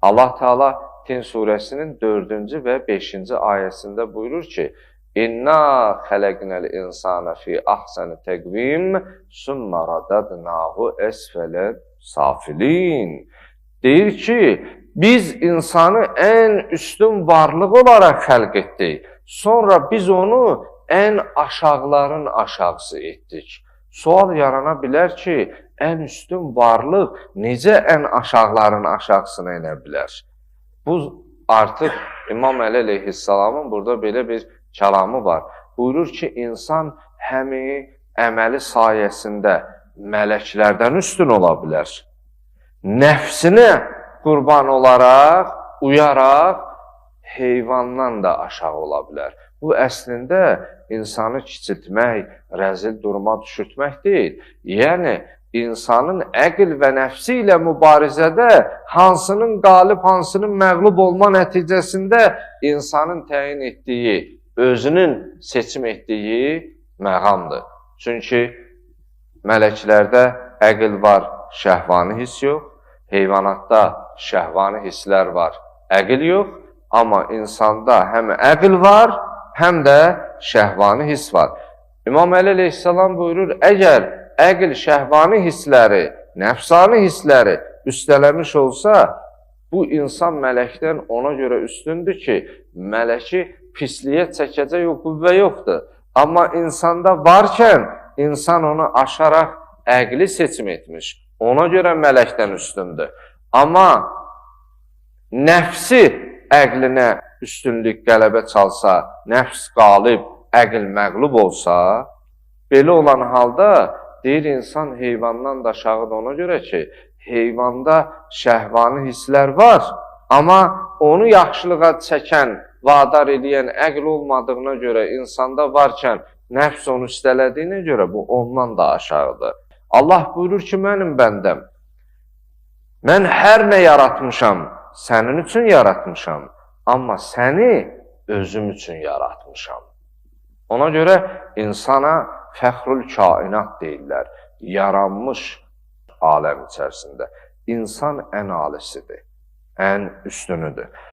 Allah Teala Tin surəsinin 4-cü və 5-ci ayəsində buyurur ki, İnna xələqnəl insana fi ahsəni təqvim summa radadnahu əsfələ safilin. Deyir ki, biz insanı ən üstün varlıq olaraq xəlq etdik. Sonra biz onu ən aşağıların aşağısı etdik. Sual yarana bilər ki, ən üstün varlıq necə ən aşağıların aşağısına inə bilər? Bu artıq İmam Əli əleyhissalamın burada belə bir kəlamı var. Buyurur ki, insan həmi əməli sayəsində mələklərdən üstün ola bilər. Nəfsinə qurban olaraq, uyaraq, heyvandan da aşağı ola bilər. Bu əslində insanı kiçiltmək, rəzil duruma düşürtmək deyil. Yəni, insanın əql və nəfsi ilə mübarizədə hansının qalib, hansının məğlub olma nəticəsində insanın təyin etdiyi, özünün seçim etdiyi məqamdır. Çünki mələklərdə əql var, şəhvani hiss yox. Heyvanatda şəhvani hisslər var, əql yox. Amma insanda həm əql var, həm də şəhvani hiss var. İmam Əli əleyhissalam buyurur, əgər əql şəhvani hissləri, nəfsani hissləri üstələmiş olsa, bu insan mələkdən ona görə üstündür ki, mələki pisliyə çəkəcək o qüvvə yoxdur. Amma insanda varkən, insan onu aşaraq əqli seçim etmiş. Ona görə mələkdən üstündür. Amma nəfsi əqlinə üstünlük qələbə çalsa, nəfs qalib, əql məqlub olsa, belə olan halda deyir, insan heyvandan da aşağıdır ona görə ki, heyvanda şəhvani hisslər var, amma onu yaxşılığa çəkən, vadar edən əql olmadığına görə, insanda varkən, nəfs onu üstələdiyinə görə bu ondan da aşağıdır. Allah buyurur ki, mənim bəndəm, mən hər nə yaratmışam, sənin üçün yaratmışam, amma səni özüm üçün yaratmışam. Ona görə insana fəxrül kainat deyirlər, yaranmış aləm içərisində. İnsan ən alisidir, ən üstünüdür.